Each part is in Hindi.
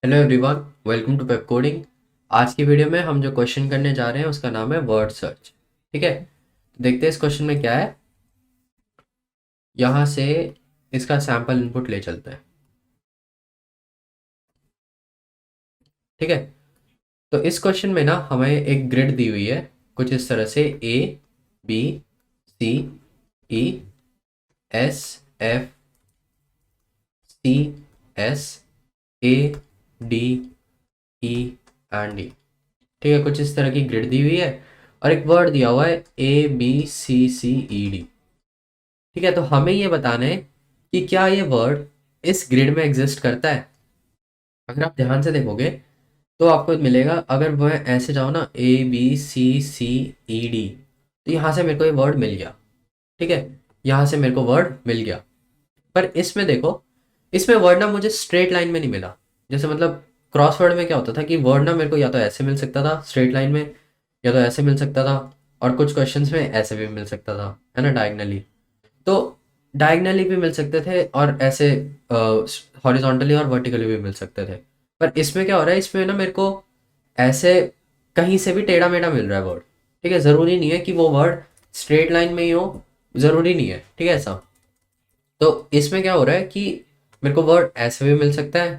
Hello everyone, welcome to Pepcoding. आज की वीडियो में हम जो क्वेश्चन करने जा रहे हैं उसका नाम है वर्ड सर्च। ठीक है, तो देखते हैं इस क्वेश्चन में क्या है। यहाँ से इसका सैंपल इनपुट ले चलते हैं। ठीक है, तो इस क्वेश्चन में ना हमें एक ग्रिड दी हुई है कुछ इस तरह से A B C E S F C S A D E and D. ठीक है, कुछ इस तरह की ग्रिड दी हुई है और एक वर्ड दिया हुआ है ए बी सी सी ई डी। ठीक है, तो हमें ये बताना है कि क्या ये वर्ड इस ग्रिड में एग्जिस्ट करता है। अगर आप ध्यान से देखोगे तो आपको मिलेगा, अगर मैं ऐसे जाऊँ ना ए बी सी सी ई डी, तो यहाँ से मेरे को ये वर्ड मिल गया। ठीक है, यहाँ से मेरे को वर्ड मिल गया। पर इसमें देखो, इसमें वर्ड ना मुझे स्ट्रेट लाइन में नहीं मिला। जैसे मतलब क्रॉसवर्ड में क्या होता था कि वर्ड ना मेरे को या तो ऐसे मिल सकता था स्ट्रेट लाइन में, या तो ऐसे मिल सकता था, और कुछ क्वेश्चंस में ऐसे भी मिल सकता था, है ना, डायगनली। तो डायगनली भी मिल सकते थे और ऐसे हॉरिजॉन्टली और वर्टिकली भी मिल सकते थे। पर इसमें क्या हो रहा है, इसमें ना मेरे को ऐसे कहीं से भी टेढ़ा मेढ़ा मिल रहा है वर्ड। ठीक है, ज़रूरी नहीं है कि वो वर्ड स्ट्रेट लाइन में ही हो, ज़रूरी नहीं है। ठीक है, ऐसा। तो इसमें क्या हो रहा है कि मेरे को वर्ड ऐसे भी मिल सकता है,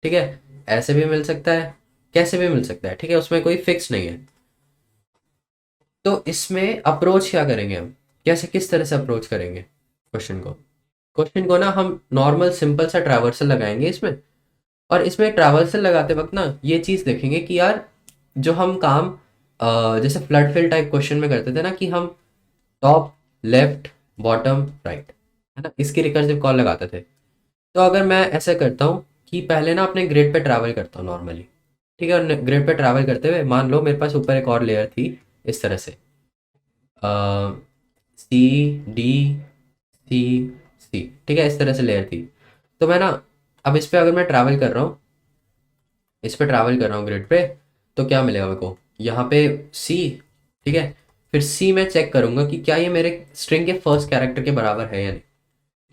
ठीक है, ऐसे भी मिल सकता है, कैसे भी मिल सकता है। ठीक है, उसमें कोई फिक्स नहीं है। तो इसमें अप्रोच क्या करेंगे हम, कैसे किस तरह से अप्रोच करेंगे क्वेश्चन को ना हम नॉर्मल सिंपल सा ट्रैवर्सल लगाएंगे इसमें। और इसमें ट्रैवर्सल लगाते वक्त ना ये चीज़ देखेंगे कि यार जो हम काम जैसे फ्लड फिल टाइप क्वेश्चन में करते थे ना कि हम टॉप लेफ्ट बॉटम राइट, है ना, इसकी रिकर्सिव कॉल लगाते थे। तो अगर मैं ऐसा करता हूँ कि पहले ना अपने ग्रिड पे ट्रैवल करता हूँ नॉर्मली। ठीक है, और ग्रिड पे ट्रैवल करते हुए मान लो मेरे पास ऊपर एक और लेयर थी इस तरह से, सी डी सी सी। ठीक है, इस तरह से लेयर थी। तो मैं ना अब इस पे अगर मैं ट्रैवल कर रहा हूँ, इस पे ट्रैवल कर रहा हूँ ग्रिड पे, तो क्या मिलेगा मेरे को यहाँ पे सी। ठीक है, फिर सी में चेक करूंगा कि क्या ये मेरे स्ट्रिंग के फर्स्ट कैरेक्टर के बराबर है या नहीं।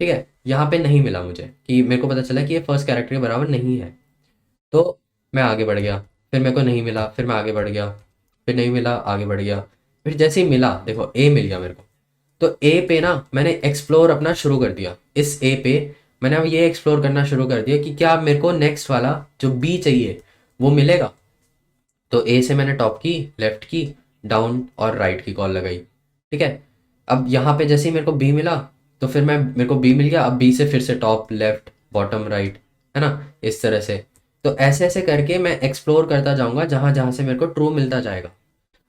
ठीक है, यहाँ पे नहीं मिला मुझे, कि मेरे को पता चला कि ये फर्स्ट कैरेक्टर के बराबर नहीं है। तो मैं आगे बढ़ गया, फिर मेरे को नहीं मिला, फिर मैं आगे बढ़ गया, फिर नहीं मिला, आगे बढ़ गया। फिर जैसे ही मिला, देखो ए मिल गया मेरे को। तो ए पे ना मैंने एक्सप्लोर अपना शुरू कर दिया। इस ए पे मैंने अब ये एक्सप्लोर करना शुरू कर दिया कि क्या मेरे को नेक्स्ट वाला जो बी चाहिए वो मिलेगा। तो ए से मैंने टॉप की, लेफ्ट की, डाउन और राइट की कॉल लगाई। ठीक है, अब यहाँ पे जैसे ही मेरे को बी मिला, तो फिर मैं मेरे को बी मिल गया, अब बी से फिर से टॉप लेफ्ट बॉटम राइट, है ना, इस तरह से। तो ऐसे ऐसे करके मैं एक्सप्लोर करता जाऊंगा जहां जहां से मेरे को ट्रू मिलता जाएगा।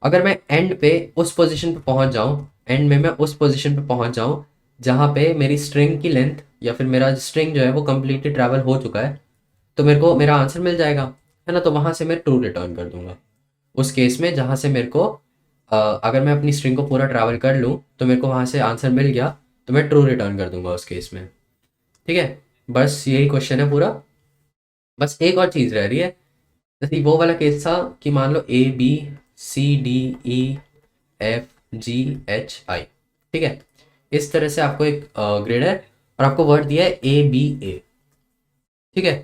अगर मैं एंड पे उस पोजीशन पे पहुंच जाऊं, एंड में मैं उस पोजीशन पे पहुंच जाऊं जहां पे मेरी स्ट्रिंग की लेंथ या फिर मेरा स्ट्रिंग जो है वो कम्प्लीटली ट्रैवल हो चुका है, तो मेरे को मेरा आंसर मिल जाएगा, है ना। तो वहां से मैं ट्रू रिटर्न कर दूंगा। उस केस में जहाँ से मेरे को अगर मैं अपनी स्ट्रिंग को पूरा ट्रैवल कर लूँ तो मेरे को वहाँ से आंसर मिल गया, तो मैं ट्रू रिटर्न कर दूंगा उस केस में। ठीक है, बस यही क्वेश्चन है पूरा। बस एक और चीज़ रह रही है, जैसे वो वाला केस था कि मान लो A B C D E F G H I. ठीक है, इस तरह से आपको एक ग्रेड है और आपको वर्ड दिया है ए बी ए। ठीक है,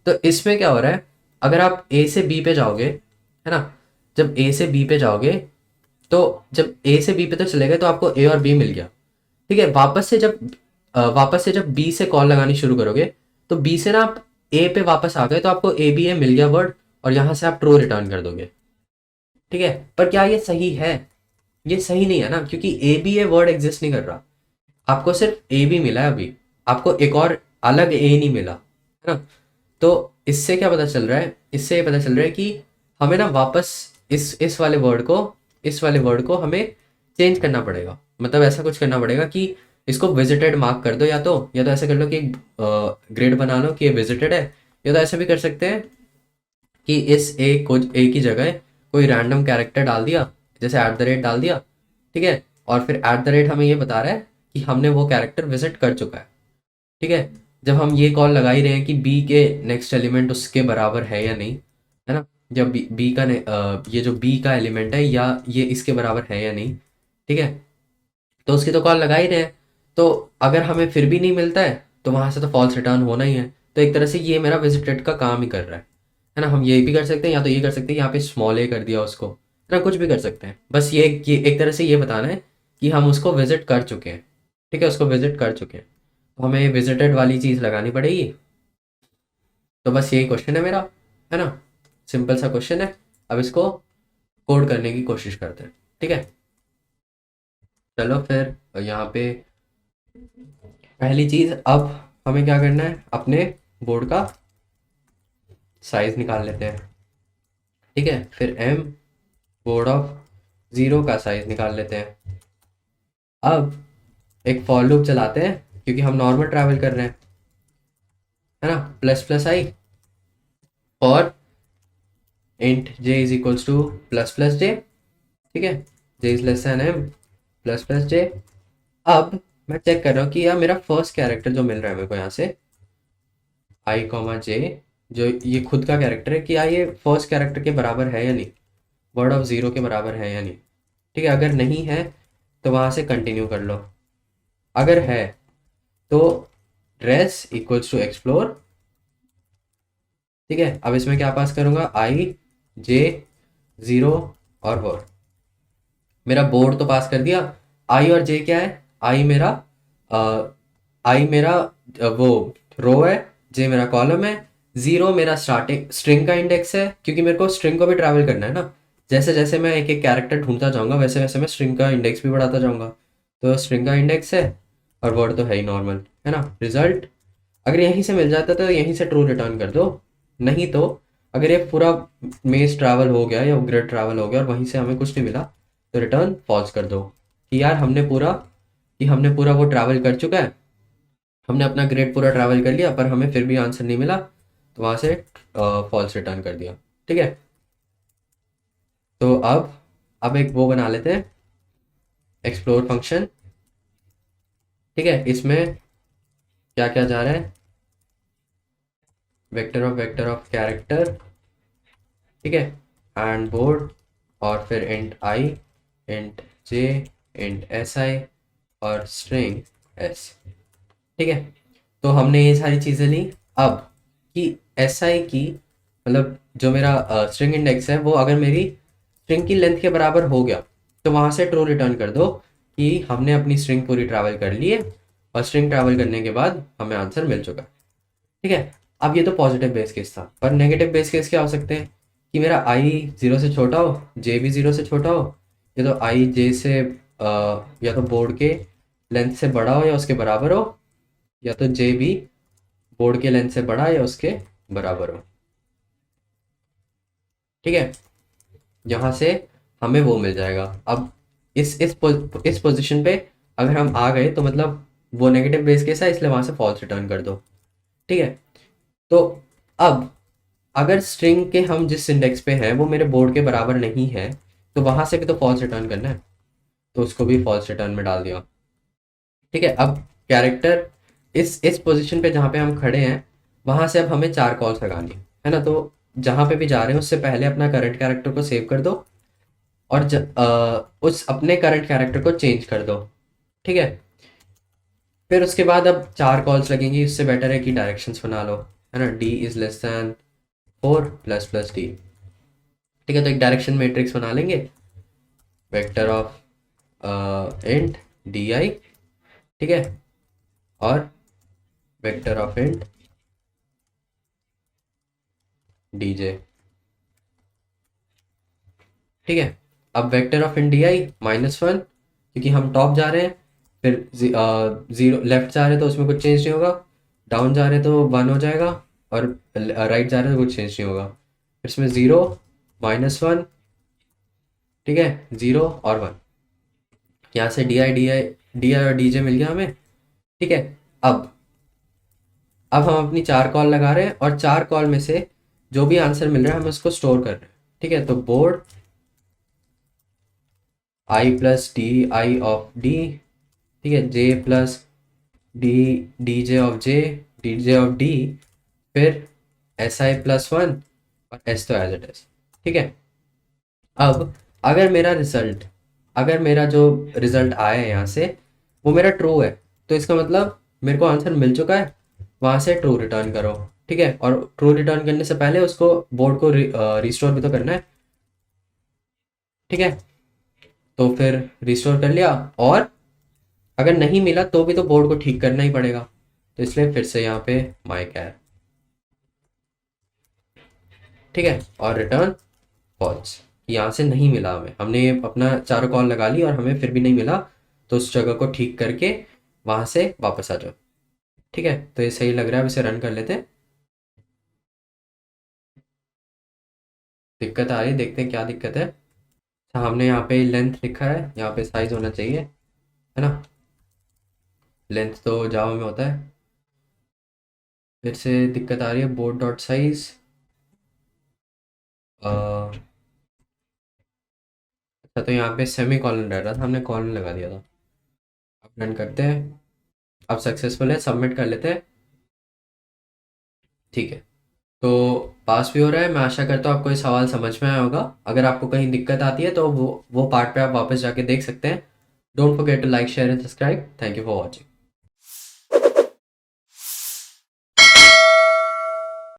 तो इसमें क्या हो रहा है, अगर आप ए से बी पे जाओगे, है ना, जब ए से बी पे जाओगे, तो जब ए से बी पे तो चले गए तो आपको ए और बी मिल गया। ठीक है, वापस से जब बी से कॉल लगानी शुरू करोगे, तो बी से ना आप ए पे वापस आ गए तो आपको ए बी ए मिल गया वर्ड, और यहाँ से आप ट्रू रिटर्न कर दोगे। ठीक है, पर क्या ये सही है? ये सही नहीं है ना, क्योंकि A B A word exist नहीं कर रहा। आपको सिर्फ ए बी मिला है अभी, आपको एक और अलग ए नहीं मिला, है ना। तो इससे क्या पता चल रहा है, इससे ये पता चल रहा है कि हमें ना वापस इस वाले वर्ड को, इस वाले वर्ड को हमें चेंज करना पड़ेगा। मतलब ऐसा कुछ करना पड़ेगा कि इसको विजिटेड मार्क कर दो, या तो ऐसा कर लो कि ग्रेड बना लो कि ये विजिटेड है, या तो ऐसा भी कर सकते हैं कि इस ए को ए की जगह कोई रैंडम कैरेक्टर डाल दिया, जैसे एट द रेट डाल दिया। ठीक है, और फिर एट द रेट हमें ये बता रहा है कि हमने वो कैरेक्टर विजिट कर चुका है। ठीक है, जब हम ये कॉल लगा ही रहे हैं कि बी के नेक्स्ट एलिमेंट उसके बराबर है या नहीं, है ना, जब बी का ये जो बी का एलिमेंट है या ये इसके बराबर है या नहीं, ठीक है, तो उसकी तो कॉल लगा ही रहे हैं। तो अगर हमें फिर भी नहीं मिलता है तो वहां से तो फॉल्स रिटर्न होना ही है। तो एक तरह से ये मेरा विजिटेड का काम ही कर रहा है ना। हम ये भी कर सकते हैं, या तो ये कर सकते हैं, यहाँ पे स्मॉल ए कर दिया उसको, है ना, कुछ भी कर सकते हैं। बस ये एक तरह से ये बताना है कि हम उसको विजिट कर चुके हैं, ठीक है, उसको विजिट कर चुके हैं, तो हमें विजिटेड वाली चीज़ लगानी पड़ेगी। तो बस यही क्वेश्चन है मेरा, है ना, सिंपल सा क्वेश्चन है। अब इसको कोड करने की कोशिश करते हैं, ठीक है। चलो फिर यहाँ पे पहली चीज़, अब हमें क्या करना है, अपने बोर्ड का साइज निकाल लेते हैं, ठीक है। फिर एम बोर्ड ऑफ ज़ीरो का साइज निकाल लेते हैं। अब एक फॉर लूप चलाते हैं, क्योंकि हम नॉर्मल ट्रैवल कर रहे हैं, है ना, प्लस प्लस आई और int j is equals to plus plus j, ठीक है, j is less than m plus plus j. अब मैं चेक कर रहा हूँ कि यार मेरा फर्स्ट कैरेक्टर जो मिल रहा है मेरे को यहाँ से, आई कॉमा जे, जो ये खुद का कैरेक्टर है, कि यार ये फर्स्ट कैरेक्टर के बराबर है या नहीं, वर्ड ऑफ ज़ीरो के बराबर है या नहीं, ठीक है। अगर नहीं है तो वहाँ से कंटिन्यू कर लो, अगर है तो रेस इक्वल्स टू एक्सप्लोर, ठीक है। अब इसमें क्या पास करूँगा, आई जे ज़ीरो और वर्ड। मेरा बोर्ड तो पास कर दिया। आई और जे क्या है, आई मेरा आई मेरा वो रो है, जे मेरा कॉलम है, ज़ीरो मेरा स्टार्टिंग स्ट्रिंग का इंडेक्स है, क्योंकि मेरे को स्ट्रिंग को भी ट्रैवल करना है ना। जैसे जैसे मैं एक एक कैरेक्टर ढूंढता जाऊंगा वैसे वैसे मैं स्ट्रिंग का इंडेक्स भी बढ़ाता जाऊंगा। तो स्ट्रिंग का इंडेक्स है और वर्ड तो है ही नॉर्मल, है ना। रिजल्ट अगर यहीं से मिल जाता तो यहीं से ट्रू रिटर्न कर दो, नहीं तो अगर ये पूरा मेज ट्रैवल हो गया या ग्रिड ट्रैवल हो गया और वहीं से हमें कुछ नहीं मिला तो रिटर्न फॉल्स कर दो, कि यार हमने पूरा वो ट्रैवल कर चुका है, हमने अपना ग्रेड पूरा ट्रैवल कर लिया पर हमें फिर भी आंसर नहीं मिला, तो वहाँ से फॉल्स रिटर्न कर दिया, ठीक है। तो अब एक वो बना लेते हैं, एक्सप्लोर फंक्शन, ठीक है। इसमें क्या क्या जा रहा है, वेक्टर ऑफ कैरेक्टर, ठीक है, एंड बोर्ड, और फिर int I, int J, int S I और स्ट्रिंग एस, ठीक है। तो हमने ये सारी चीज़ें ली। अब कि एस आई की मतलब जो मेरा स्ट्रिंग इंडेक्स है वो अगर मेरी स्ट्रिंग की लेंथ के बराबर हो गया तो वहाँ से ट्रू रिटर्न कर दो कि हमने अपनी स्ट्रिंग पूरी ट्रैवल कर ली है और स्ट्रिंग ट्रैवल करने के बाद हमें आंसर मिल चुका है, ठीक है। अब ये तो पॉजिटिव बेस केस था, पर नेगेटिव बेस केस क्या हो सकते हैं, कि मेरा आई ज़ीरो से छोटा हो, जे भी ज़ीरो से छोटा हो, या तो आई जे से या तो बोर्ड के लेंथ से बड़ा हो या उसके बराबर हो, या तो जे भी बोर्ड के लेंथ से बड़ा या उसके बराबर हो, ठीक है। यहाँ से हमें वो मिल जाएगा। अब इस पोजीशन पे अगर हम आ गए तो मतलब वो नेगेटिव बेस केस है, इसलिए वहाँ से फॉल्स रिटर्न कर दो, ठीक है। तो अब अगर स्ट्रिंग के हम जिस इंडेक्स पे हैं वो मेरे बोर्ड के बराबर नहीं है तो वहाँ से भी तो फॉल्स रिटर्न करना है, तो उसको भी फॉल्स रिटर्न में डाल दिया, ठीक है। अब कैरेक्टर इस पोजीशन पे जहाँ पे हम खड़े हैं वहाँ से अब हमें 4 कॉल्स लगानी है ना। तो जहाँ पे भी जा रहे हैं उससे पहले अपना करंट कैरेक्टर को सेव कर दो और उस अपने करंट कैरेक्टर को चेंज कर दो, ठीक है। फिर उसके बाद अब 4 कॉल्स लगेंगी, उससे बेटर है कि डायरेक्शंस बना लो, है ना, D is less than 4 plus plus D, ठीक है। तो एक डायरेक्शन मैट्रिक्स बना लेंगे, vector of int D I, ठीक है, और vector of int D J, ठीक है। अब vector of int D I -1, क्योंकि हम टॉप जा रहे हैं, फिर ज़ीरो लेफ्ट जा रहे हैं तो उसमें कुछ चेंज नहीं होगा, डाउन जा रहे हैं तो 1 हो जाएगा, और राइट जा रहे हैं तो कुछ चेंज नहीं होगा। फिर इसमें ज़ीरो -1, ठीक है, ज़ीरो और 1, यहाँ से डी आई और डी जे मिल गया हमें, ठीक है। अब हम अपनी 4 कॉल लगा रहे हैं और 4 कॉल में से जो भी आंसर मिल रहा है हम उसको स्टोर कर रहे हैं, ठीक है। तो board i plus d i of d, ठीक है, j plus d d j of d, फिर एस आई +1 और एस तो एज इट इज, ठीक है। अब अगर मेरा जो रिजल्ट आया है यहाँ से वो मेरा ट्रू है, तो इसका मतलब मेरे को आंसर मिल चुका है, वहाँ से ट्रू रिटर्न करो। ठीक है, और ट्रू रिटर्न करने से पहले उसको बोर्ड को रिस्टोर भी तो करना है। ठीक है, तो फिर रिस्टोर कर लिया, और अगर नहीं मिला तो भी तो बोर्ड को ठीक करना ही पड़ेगा, तो इसलिए फिर से यहाँ पे माई कैर। ठीक है, और रिटर्न फॉल्स। यहाँ से नहीं मिला हमें, हमने अपना चारों कॉल लगा ली और हमें फिर भी नहीं मिला, तो उस जगह को ठीक करके वहाँ से वापस आ जाओ। ठीक है, तो ये सही लग रहा है, अब इसे रन कर लेते हैं। दिक्कत आ रही है, देखते हैं क्या दिक्कत है। अच्छा, हमने यहाँ पे लेंथ लिखा है, यहाँ पे साइज होना चाहिए, है ना। लेंथ तो जावा में होता है। फिर से दिक्कत आ रही है, बोर्ड डॉट साइज। अच्छा, तो यहाँ पे सेमी कॉलन रह रहा था, हमने कॉलन लगा दिया था। अब रन करते हैं, अब सक्सेसफुल है, सबमिट कर लेते हैं। ठीक है, तो पास भी हो रहा है। मैं आशा करता हूँ आपको ये सवाल समझ में आया होगा। अगर आपको कहीं दिक्कत आती है तो वो पार्ट पे आप वापस जाके देख सकते हैं। Don't forget to like share and subscribe. Thank you for watching.